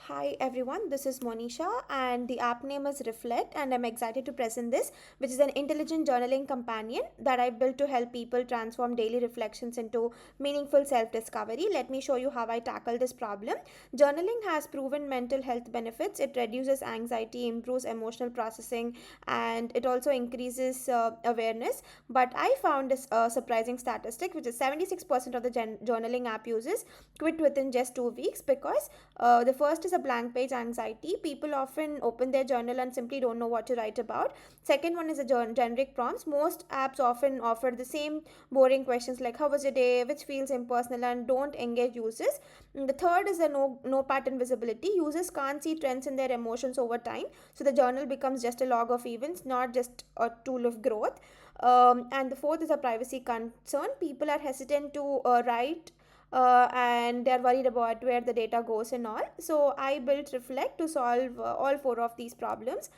Hi everyone, this is Monisha and the app name is Reflect, and I'm excited to present this, which is an intelligent journaling companion that I built to help people transform daily reflections into meaningful self-discovery. Let me show you how I tackle this problem. Journaling has proven mental health benefits. It reduces anxiety, improves emotional processing, and it also increases awareness. But I found this surprising statistic, which is 76% of the journaling app users quit within just 2 weeks because the first is a blank page anxiety. People often open their journal and simply don't know what to write about. Second one is a generic prompts. Most apps often offer the same boring questions like how was your day, which feels impersonal and don't engage users. And the third is the no pattern visibility. Users can't see trends in their emotions over time, so the journal becomes just a log of events, not just a tool of growth. And the fourth is a privacy concern. People are hesitant to write and they're worried about where the data goes and all. So I built Reflect to solve all four of these problems.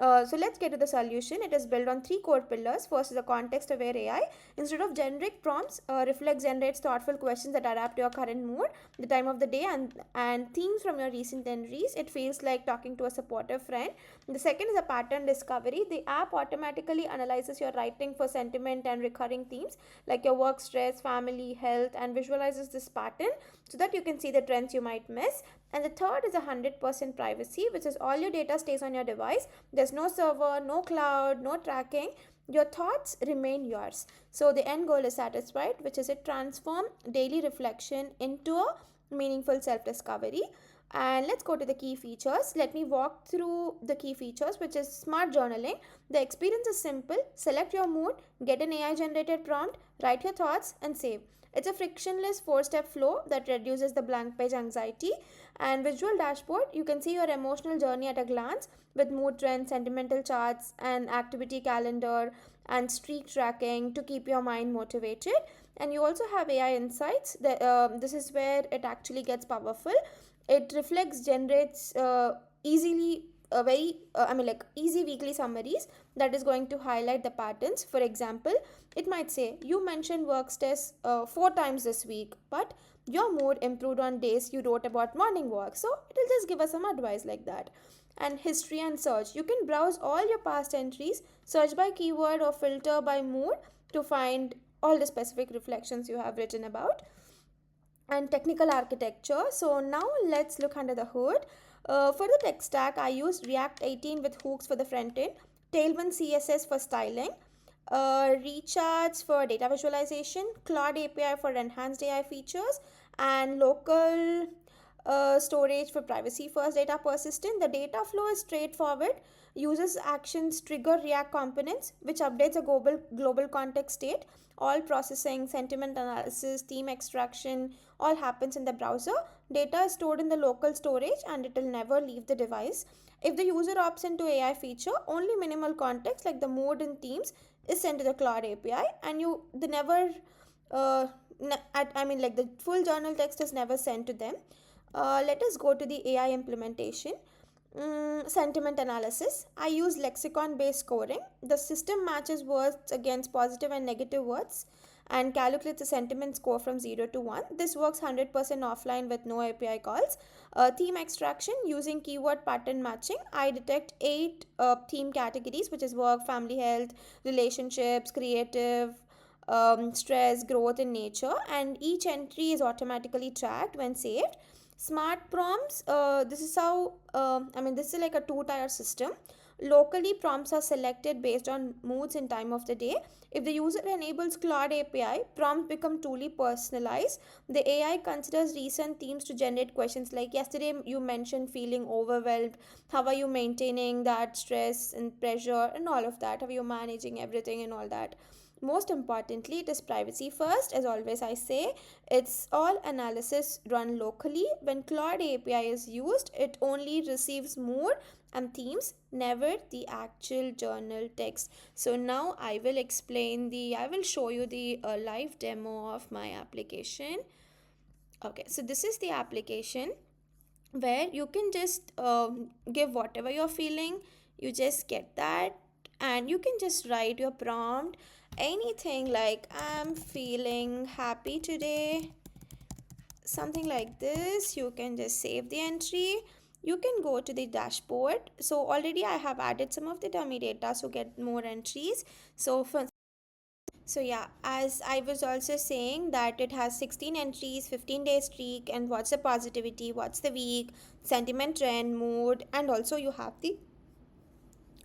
So let's get to the solution. It is built on three core pillars. First is a context-aware AI. Instead of generic prompts, Reflect generates thoughtful questions that adapt to your current mood, the time of the day, and themes from your recent entries. It feels like talking to a supportive friend. The second is a pattern discovery. The app automatically analyzes your writing for sentiment and recurring themes like your work stress, family, health, and visualizes this pattern so that you can see the trends you might miss. And the third is 100% privacy, which is all your data stays on your device. There's no server, no cloud, no tracking. Your thoughts remain yours. So the end goal is satisfied, which is it transform daily reflection into a meaningful self-discovery. And let's go to the key features. Let me walk through the key features, which is smart journaling. The experience is simple. Select your mood, get an AI generated prompt, write your thoughts, and save. It's a frictionless 4-step flow that reduces the blank page anxiety. And visual dashboard, you can see your emotional journey at a glance with mood trends, sentimental charts, and activity calendar and streak tracking to keep your mind motivated. And you also have AI insights. This is where it actually gets powerful. It reflects generates easily a very like easy weekly summaries that is going to highlight the patterns. For example, it might say you mentioned work stress 4 times this week, but your mood improved on days you wrote about morning walk. So it'll just give us some advice like that. And history and search, you can browse all your past entries, search by keyword or filter by mood to find all the specific reflections you have written about. And technical architecture, so now let's look under the hood. For the tech stack, I used React 18 with hooks for the front end, Tailwind CSS for styling, Recharge for data visualization, Cloud API for enhanced AI features, and local storage for privacy first data persistent. The data flow is straightforward. Uses actions trigger React components, which updates a global context state. All processing, sentiment analysis, theme extraction, all happens in the browser. Data is stored in the local storage and it will never leave the device. If the user opts into AI feature, only minimal context like the mood and themes is sent to the Cloud API, and the never like the full journal text is never sent to them. Let us go to the AI implementation. Sentiment analysis. I use lexicon based scoring. The system matches words against positive and negative words and calculates a sentiment score from 0 to 1. This works 100% offline with no API calls. Theme extraction using keyword pattern matching. I detect 8 theme categories, which is work, family, health, relationships, creative, stress, growth, and nature, and each entry is automatically tracked when saved. Smart prompts, this is how this is like a two-tier system. Locally, prompts are selected based on moods and time of the day. If the user enables Cloud API, prompts become truly personalized. The AI considers recent themes to generate questions like yesterday you mentioned feeling overwhelmed. How are you maintaining that stress and pressure and all of that? How are you managing everything and all that? Most importantly, it is privacy first. As always I say, it's all analysis run locally. When Cloud API is used, it only receives mood and themes, never the actual journal text. So now I will show you the live demo of my application. Okay, so this is the application where you can just give whatever you're feeling. You just get that and you can just write your prompt anything like I'm feeling happy today, something like this. You can just save the entry. you can go to the dashboard. So already I have added some of the dummy data, so get more entries. So yeah, as I was also saying that it has 16 entries, 15-day streak, and what's the positivity, what's the week, sentiment trend, mood, and also you have the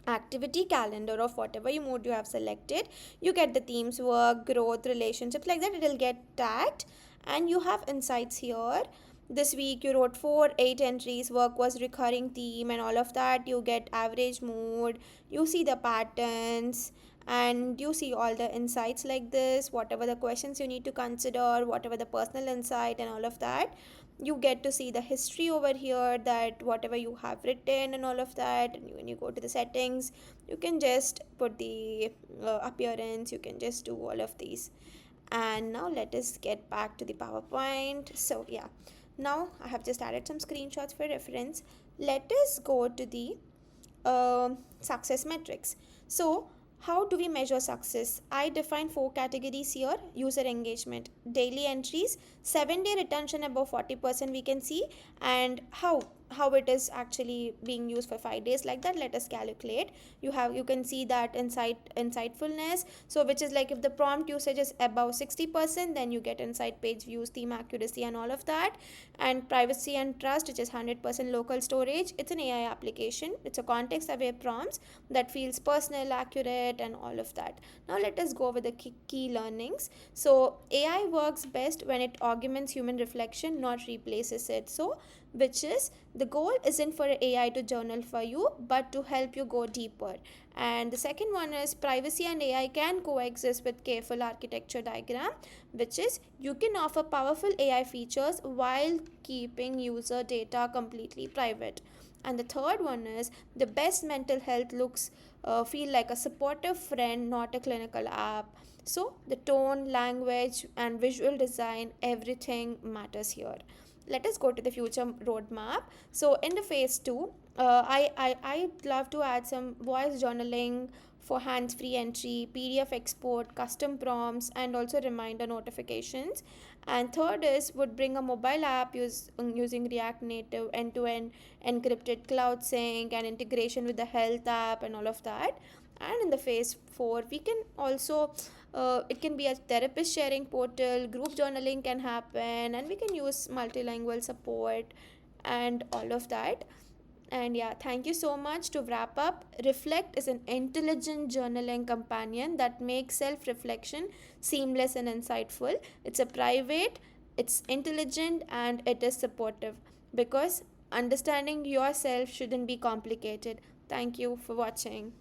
activity calendar of whatever you mood you have selected. You get the themes, work, growth, relationships, like that. It'll get tagged, and you have insights here. This week you wrote 8 entries, work was recurring theme, and all of that. You get average mood, you see the patterns, and you see all the insights like this, whatever the questions you need to consider, whatever the personal insight, and all of that. You get to see the history over here, that whatever you have written and all of that. And when you go to the settings, you can just put the appearance, you can just do all of these. And now let us get back to the PowerPoint. So yeah, now I have just added some screenshots for reference. Let us go to the success metrics. So how do we measure success? I define 4 categories here. User engagement, daily entries, 7-day retention above 40% we can see, and how it is actually being used for 5 days, like that. Let us calculate. You can see that insightfulness, so which is like if the prompt usage is above 60%, then you get insight, page views, theme accuracy, and all of that. And privacy and trust, which is 100% local storage. It's an AI application, it's a context aware prompts that feels personal, accurate, and all of that. Now let us go with the key learnings. So AI works best when it augments human reflection, not replaces it. So which is, the goal isn't for AI to journal for you, but to help you go deeper. And the second one is, privacy and AI can coexist with careful architecture diagram, which is, you can offer powerful AI features while keeping user data completely private. And the third one is, the best mental health looks feel like a supportive friend, not a clinical app. So the tone, language, and visual design, everything matters here. Let us go to the future roadmap. So in the phase 2, I'd love to add some voice journaling for hands-free entry, PDF export, custom prompts, and also reminder notifications. And third is, would bring a mobile app using React Native, end-to-end encrypted cloud sync, and integration with the health app, and all of that. And in the phase 4, we can also it can be a therapist sharing portal, group journaling can happen, and we can use multilingual support and all of that. And yeah, thank you so much. To wrap up, Reflect is an intelligent journaling companion that makes self reflection seamless and insightful. It's a private, it's intelligent, and it is supportive, because understanding yourself shouldn't be complicated. Thank you for watching.